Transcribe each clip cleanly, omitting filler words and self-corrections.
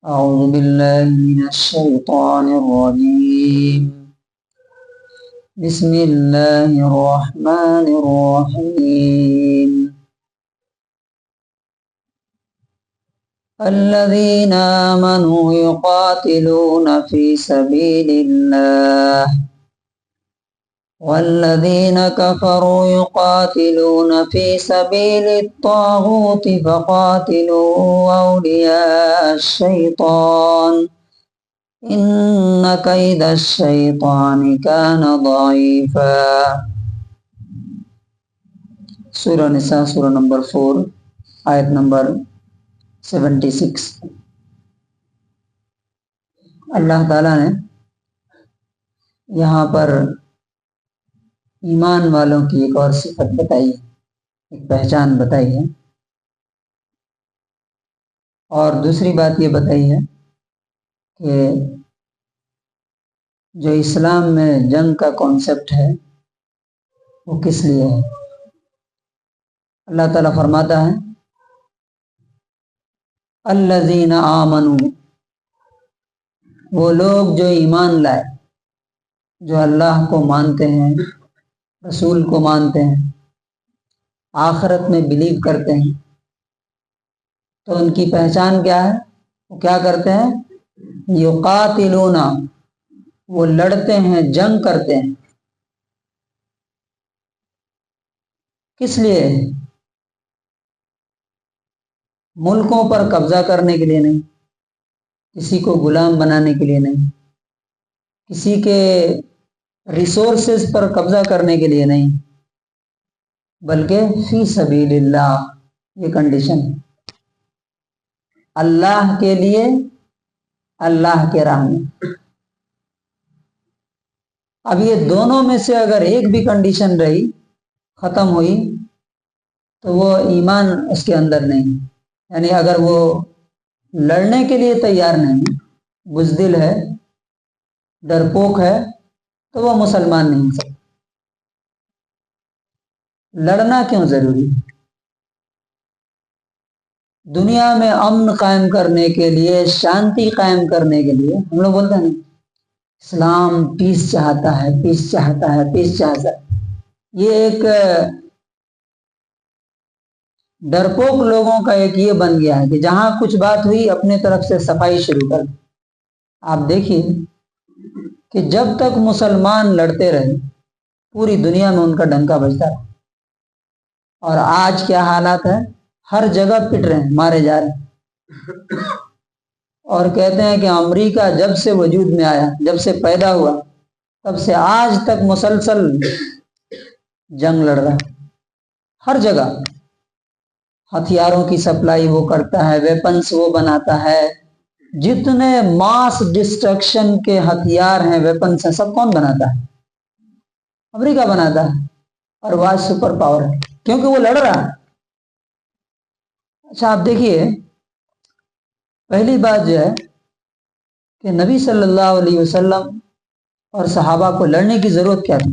أعوذ بالله من الشيطان الرجيم. بسم الله الرحمن الرحيم. الذين آمنوا يقاتلون في سبيل الله والذين كفروا يقاتلون في سبيل الطاغوت فقاتلوا أولياء الشيطان إن كيد الشيطان كان ضعيفا. سورہ نساء سورہ نمبر 4 آیت نمبر 76. اللہ تعالیٰ نے یہاں پر ایمان والوں کی ایک اور صفت بتائی ہے، ایک پہچان بتائی ہے، اور دوسری بات یہ بتائی ہے کہ جو اسلام میں جنگ کا کانسیپٹ ہے وہ کس لیے ہے. اللہ تعالیٰ فرماتا ہے الذین آمنوا، وہ لوگ جو ایمان لائے، جو اللہ کو مانتے ہیں، رسول کو مانتے ہیں، آخرت میں بلیو کرتے ہیں. تو ان کی پہچان کیا ہے؟ وہ کیا کرتے ہیں؟ یقاتلون، وہ لڑتے ہیں، جنگ کرتے ہیں. کس لیے؟ ملکوں پر قبضہ کرنے کے لیے نہیں، کسی کو غلام بنانے کے لیے نہیں، کسی کے ریسورسز پر قبضہ کرنے کے لیے نہیں، بلکہ فی سبیل اللہ. یہ کنڈیشن ہے، اللہ کے لیے، اللہ کے راہ میں. اب یہ دونوں میں سے اگر ایک بھی کنڈیشن رہی، ختم ہوئی، تو وہ ایمان اس کے اندر نہیں. یعنی اگر وہ لڑنے کے لیے تیار نہیں، بزدل ہے، ڈرپوک ہے، تو وہ مسلمان نہیں ہو سکتا. لڑنا کیوں ضروری ہے؟ دنیا میں امن قائم کرنے کے لیے، شانتی قائم کرنے کے لیے. ہم لوگ بولتے ہیں نا اسلام پیس چاہتا ہے، پیس چاہتا ہے، پیس چاہتا ہے. یہ ایک ڈرپوک لوگوں کا ایک یہ بن گیا ہے کہ جہاں کچھ بات ہوئی اپنے طرف سے صفائی شروع کر. آپ دیکھیے کہ جب تک مسلمان لڑتے رہے پوری دنیا میں ان کا ڈنکا بجتا رہا. اور آج کیا حالات ہے؟ ہر جگہ پٹ رہے ہیں، مارے جا رہے ہیں. اور کہتے ہیں کہ امریکہ جب سے وجود میں آیا، جب سے پیدا ہوا، تب سے آج تک مسلسل جنگ لڑ رہا ہے. ہر جگہ ہتھیاروں کی سپلائی وہ کرتا ہے، ویپنس وہ بناتا ہے. جتنے ماس ڈسٹرکشن کے ہتھیار ہیں، ویپنس ہیں، سب کون بناتا ہے؟ امریکہ بناتا ہے. اور وہ آج سپر پاور ہے کیونکہ وہ لڑ رہا ہے. اچھا آپ دیکھیے، پہلی بات جو ہے کہ نبی صلی اللہ علیہ وسلم اور صحابہ کو لڑنے کی ضرورت کیا تھی؟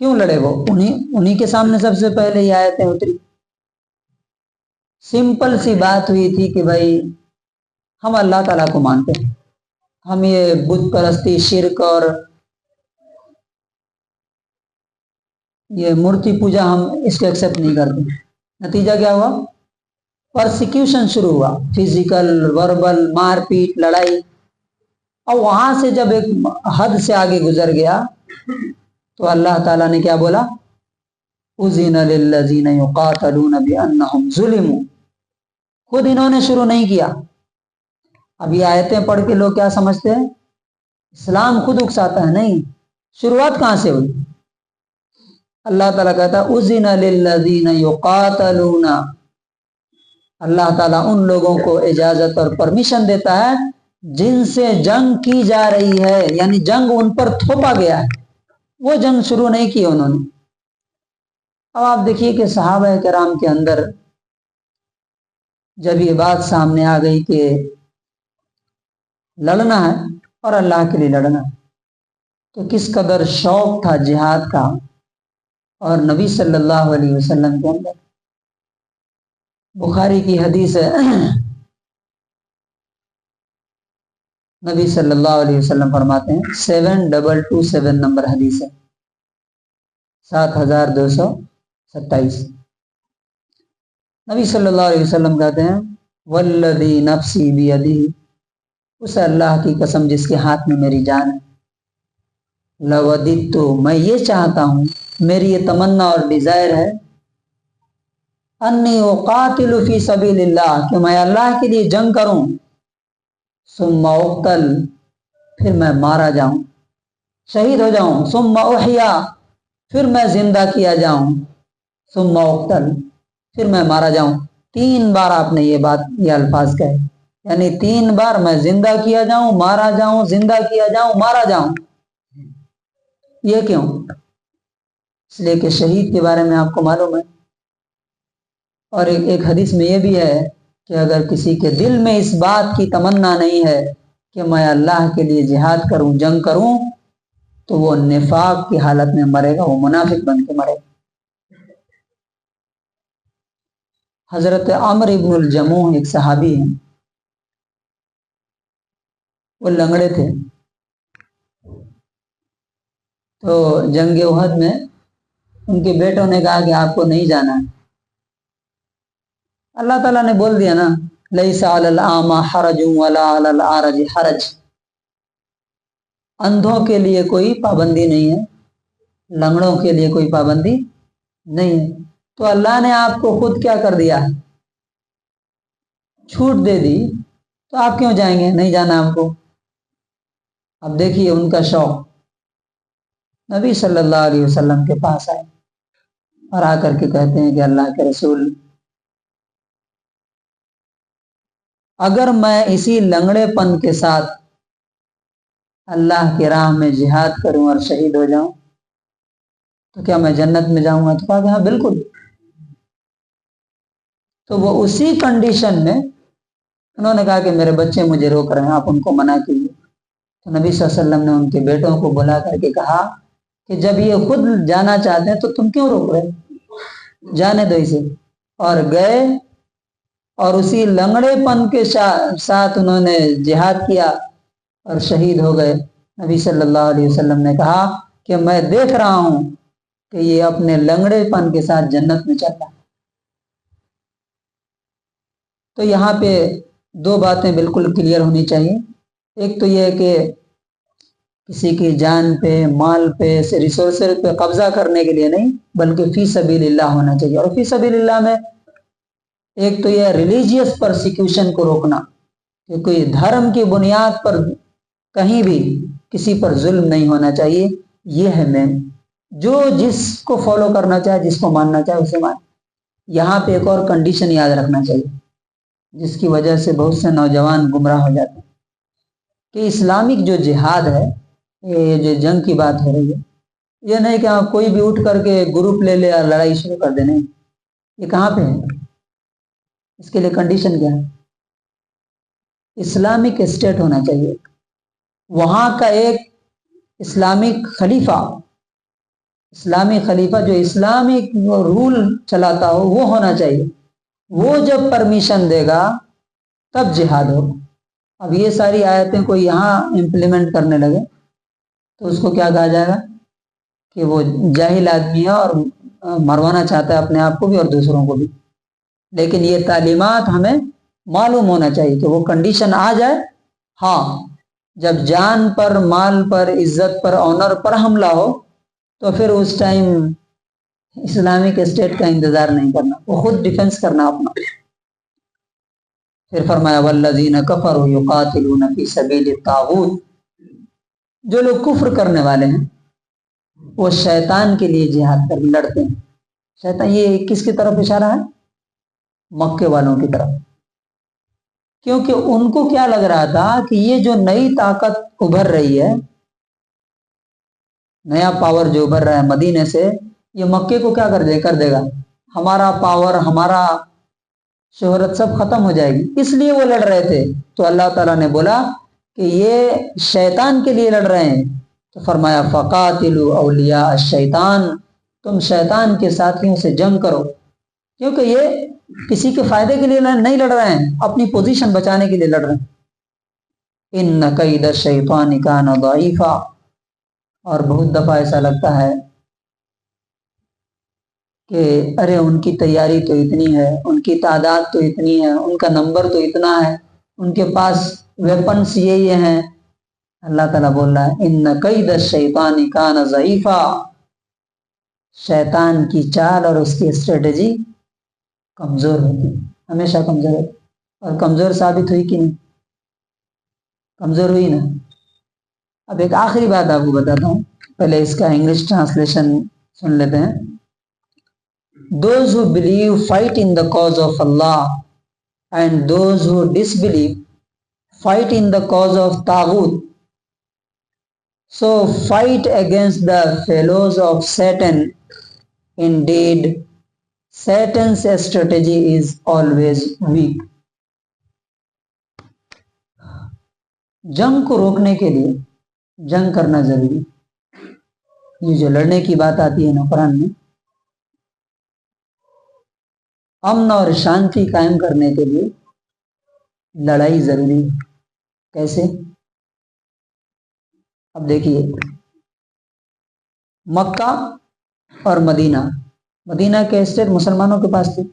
کیوں لڑے؟ وہ انہی کے سامنے سب سے پہلے یہ آیتیں اتری. سمپل سی بات ہوئی تھی کہ بھائی ہم اللہ تعالیٰ کو مانتے ہیں، ہم یہ بت پرستی، شرک اور یہ مورتی پوجا ہم اس کو ایکسیپٹ نہیں کرتے. نتیجہ کیا ہوا؟ پرسیکیوشن شروع ہوا، فزیکل، وربل، مار پیٹ، لڑائی. اور وہاں سے جب ایک حد سے آگے گزر گیا تو اللہ تعالیٰ نے کیا بولا؟ اذن للذین یقاتلون بانہم ظلموا. خود انہوں نے شروع نہیں کیا. اب یہ آیتیں پڑھ کے لوگ کیا سمجھتے ہیں؟ اسلام خود اکساتا ہے. نہیں، شروعات کہاں سے ہوئی؟ اللہ تعالیٰ کہتا ہے اذن للذین یقاتلون. اللہ تعالیٰ ان لوگوں کو اجازت اور پرمیشن دیتا ہے جن سے جنگ کی جا رہی ہے، یعنی جنگ ان پر تھوپا گیا ہے. وہ جنگ شروع نہیں کی انہوں نے. اب آپ دیکھیے کہ صحابہ کرام کے اندر جب یہ بات سامنے آ گئی کہ لڑنا ہے اور اللہ کے لیے لڑنا ہے، تو کس قدر شوق تھا جہاد کا. اور نبی صلی اللہ علیہ وسلم کے اندر بخاری کی حدیث ہے نبی صلی اللہ علیہ وسلم فرماتے ہیں 7227 نمبر حدیث ہے 7227. نبی صلی اللہ علیہ وسلم کہتے ہیں والذی نفسی بیدہ، اس اللہ کی قسم جس کے ہاتھ میں میری جان ہے، لوددت، میں یہ چاہتا ہوں، میری یہ تمنا اور ڈیزائر ہے، انی اقاتل فی سبیل اللہ، کہ میں اللہ کے لیے جنگ کروں، ثم اقتل، پھر میں مارا جاؤں، شہید ہو جاؤں، ثم احیا، پھر میں زندہ کیا جاؤں، ثم اقتل، پھر میں مارا جاؤں. 3 بار آپ نے یہ الفاظ کہے، یعنی 3 بار میں زندہ کیا جاؤں، مارا جاؤں، زندہ کیا جاؤں، مارا جاؤں. یہ کیوں؟ اس لیے کہ شہید کے بارے میں آپ کو معلوم ہے. اور ایک حدیث میں یہ بھی ہے کہ اگر کسی کے دل میں اس بات کی تمنا نہیں ہے کہ میں اللہ کے لیے جہاد کروں، جنگ کروں، تو وہ نفاق کی حالت میں مرے گا، وہ منافق بن کے مرے گا. حضرت عمرو ابن الجموح ایک صحابی ہیں، وہ لنگڑے تھے. تو جنگ احد میں ان کے بیٹوں نے کہا کہ آپ کو نہیں جانا. اللہ تعالیٰ نے بول دیا نا، لیس علی الاعمی حرج ولا علی الاعرج حرج، اندھوں کے لیے کوئی پابندی نہیں ہے، لنگڑوں کے لیے کوئی پابندی نہیں ہے. تو اللہ نے آپ کو خود کیا کر دیا، چھوٹ دے دی، تو آپ کیوں جائیں گے؟ نہیں جانا ہم کو. اب دیکھیے ان کا شوق، نبی صلی اللہ علیہ وسلم کے پاس آئے اور آ کر کے کہتے ہیں کہ اللہ کے رسول، اگر میں اسی لنگڑے پن کے ساتھ اللہ کی راہ میں جہاد کروں اور شہید ہو جاؤں تو کیا میں جنت میں جاؤں گا؟ تو کہا کہ ہاں بالکل. تو وہ اسی کنڈیشن میں انہوں نے کہا کہ میرے بچے مجھے روک رہے ہیں، آپ ان کو منع کیجیے. تو نبی صلی اللہ علیہ وسلم نے ان کے بیٹوں کو بلا کر کے کہا کہ جب یہ خود جانا چاہتے ہیں تو تم کیوں روک رہے، جانے دو اسے. اور گئے اور اسی لنگڑے پن کے ساتھ انہوں نے جہاد کیا اور شہید ہو گئے. نبی صلی اللہ علیہ وسلم نے کہا کہ میں دیکھ رہا ہوں کہ یہ اپنے لنگڑے پن کے ساتھ جنت میں چل رہا ہے. تو یہاں پہ 2 باتیں بالکل کلیئر ہونی چاہیے. ایک تو یہ کہ کسی کی جان پہ، مال پہ، ریسورسز پہ قبضہ کرنے کے لیے نہیں، بلکہ فی سبیل اللہ ہونا چاہیے. اور فی سبیل اللہ میں ایک تو یہ ریلیجیس پرسیکیوشن کو روکنا، کہ کوئی دھرم کی بنیاد پر کہیں بھی کسی پر ظلم نہیں ہونا چاہیے. یہ ہے مین، جو جس کو فالو کرنا چاہے، جس کو ماننا چاہے اسے مان. یہاں پہ ایک اور کنڈیشن یاد رکھنا چاہیے جس کی وجہ سے بہت سے نوجوان گمراہ ہو جاتے ہیں، کہ اسلامک جو جہاد ہے، یہ جو جنگ کی بات ہو رہی ہے، یہ نہیں کہ کوئی بھی اٹھ کر کے گروپ لے لے اور لڑائی شروع کر دے. نہیں، یہ کہاں پہ ہے؟ اس کے لیے کنڈیشن کیا ہے؟ اسلامک اسٹیٹ ہونا چاہیے، وہاں کا ایک اسلامک خلیفہ، اسلامی خلیفہ جو اسلامک رول چلاتا ہو وہ ہونا چاہیے. وہ جب پرمیشن دے گا تب جہاد ہوگا. اب یہ ساری آیتیں کوئی یہاں امپلیمنٹ کرنے لگے تو اس کو کیا کہا جائے گا کہ وہ جاہل آدمی ہے اور مروانا چاہتا ہے اپنے آپ کو بھی اور دوسروں کو بھی. لیکن یہ تعلیمات ہمیں معلوم ہونا چاہیے کہ وہ کنڈیشن آ جائے. ہاں، جب جان پر، مال پر، عزت پر، آنر پر حملہ ہو تو پھر اس ٹائم اسلامک اسٹیٹ کا انتظار نہیں کرنا، وہ خود ڈیفنس کرنا اپنا. پھر فرمایا والذین کفروا یقاتلون فی سبیل الطاغوت، جو لوگ کفر کرنے والے ہیں وہ شیطان کے لیے جہاد کر لڑتے ہیں. شیطان، یہ کس کی طرف اشارہ ہے؟ مکے والوں کی طرف. کیونکہ ان کو کیا لگ رہا تھا کہ یہ جو نئی طاقت ابھر رہی ہے، نیا پاور جو ابھر رہا ہے مدینے سے، یہ مکے کو کیا کر دے گا، ہمارا پاور، ہمارا شہرت سب ختم ہو جائے گی. اس لیے وہ لڑ رہے تھے. تو اللہ تعالیٰ نے بولا کہ یہ شیطان کے لیے لڑ رہے ہیں. تو فرمایا فقاتلوا اولیاء الشیطان، تم شیطان کے ساتھیوں سے جنگ کرو، کیونکہ یہ کسی کے فائدے کے لیے نہیں لڑ رہے ہیں، اپنی پوزیشن بچانے کے لیے لڑ رہے ہیں. ان کید الشیطان کان ضعیفا، اور بہت دفعہ ایسا لگتا ہے کہ ارے ان کی تیاری تو اتنی ہے، ان کی تعداد تو اتنی ہے، ان کا نمبر تو اتنا ہے، ان کے پاس ویپنس یہ ہیں۔ اللہ تعالیٰ بول رہا ہے ان کید الشیطان کان ضعیفا، شیطان کی چال اور اس کی اسٹریٹجی کمزور ہوتی، ہمیشہ کمزور ہوتی، اور کمزور ثابت ہوئی کہ نہیں؟ کمزور ہوئی نا۔ اب ایک آخری بات آپ کو بتاتا ہوں، پہلے اس کا انگلش ٹرانسلیشن سن لیتے ہیں۔ Those who believe fight in the cause of Allah, and those who disbelieve fight in the cause of Taghut. So fight against the fellows of Satan. Indeed, Satan's strategy is always weak. جنگ کو روکنے کے لیے جنگ کرنا ضروری، یہ جو لڑنے کی بات آتی ہے نا قرآن میں، امن اور شانتی قائم کرنے کے لیے لڑائی ضروری ہے۔ کیسے؟ اب دیکھیے، مکہ اور مدینہ کے اسٹیٹ مسلمانوں کے پاس تھے۔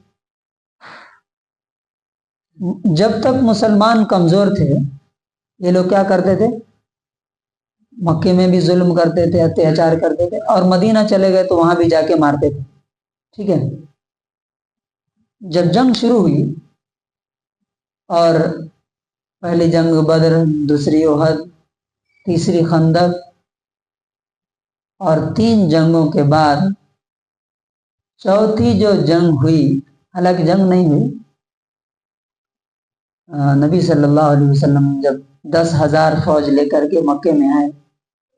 جب تک مسلمان کمزور تھے یہ لوگ کیا کرتے تھے؟ مکے میں بھی ظلم کرتے تھے، اتیاچار کرتے تھے، اور مدینہ چلے گئے تو وہاں بھی جا کے مارتے تھے۔ ٹھیک ہے، جب جنگ شروع ہوئی اور پہلی جنگ بدر، دوسری احد، تیسری خندق، اور 3 جنگوں کے بعد چوتھی جو جنگ ہوئی، حالانکہ جنگ نہیں ہوئی، نبی صلی اللہ علیہ وسلم جب 10,000 فوج لے کر کے مکے میں آئے،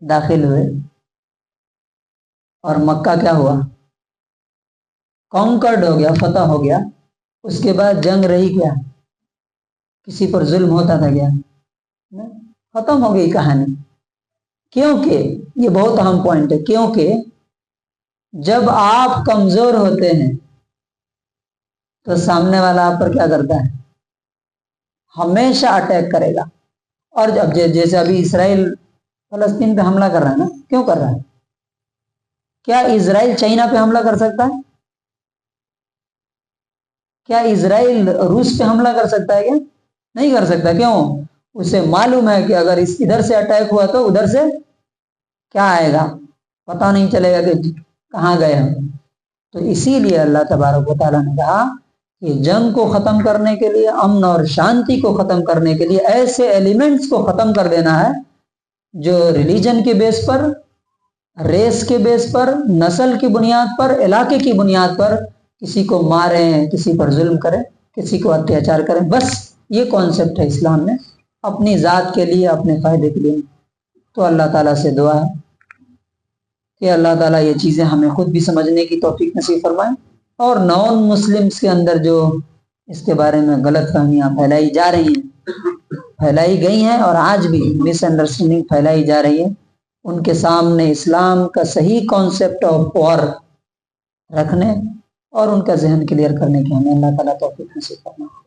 داخل ہوئے، اور مکہ کیا ہوا؟ کانکرڈ ہو گیا، فتح ہو گیا۔ اس کے بعد جنگ رہی کیا؟ کسی پر ظلم ہوتا تھا کیا؟ ختم ہو گئی کہانی۔ کیونکہ یہ بہت اہم پوائنٹ ہے، کیونکہ جب آپ کمزور ہوتے ہیں تو سامنے والا آپ پر کیا کرتا ہے؟ ہمیشہ اٹیک کرے گا۔ اور اب جیسے ابھی اسرائیل فلسطین پہ حملہ کر رہا ہے نا، کیوں کر رہا ہے؟ کیا اسرائیل چائنا پہ حملہ کر سکتا ہے؟ کیا اسرائیل روس پہ حملہ کر سکتا ہے کیا؟ نہیں کر سکتا۔ کیوں؟ اسے معلوم ہے کہ اگر ادھر سے اٹیک ہوا تو ادھر سے کیا آئے گا، پتہ نہیں چلے گا کہ کہاں گئے ہم۔ تو اسی لیے اللہ تبارک و تعالیٰ نے کہا کہ جنگ کو ختم کرنے کے لیے، امن اور شانتی کو ختم کرنے کے لیے ایسے ایلیمنٹس کو ختم کر دینا ہے جو ریلیجن کے بیس پر، ریس کے بیس پر، نسل کی بنیاد پر، علاقے کی بنیاد پر کسی کو ماریں، کسی پر ظلم کریں، کسی کو اتیاچار کریں۔ بس یہ کانسیپٹ ہے اسلام میں، اپنی ذات کے لیے، اپنے فائدے کے لیے۔ تو اللہ تعالیٰ سے دعا ہے کہ اللہ تعالیٰ یہ چیزیں ہمیں خود بھی سمجھنے کی توفیق نصیب فرمائیں، اور نان مسلمس کے اندر جو اس کے بارے میں غلط فہمیاں پھیلائی جا رہی ہیں، پھیلائی گئی ہیں، اور آج بھی مس انڈرسٹینڈنگ پھیلائی جا رہی ہے، ان کے سامنے اسلام کا صحیح کانسیپٹ آف وار رکھنے اور ان کا ذہن کلیئر کرنے کی ہمیں اللہ تعالیٰ توفیق نصیب فرمائے۔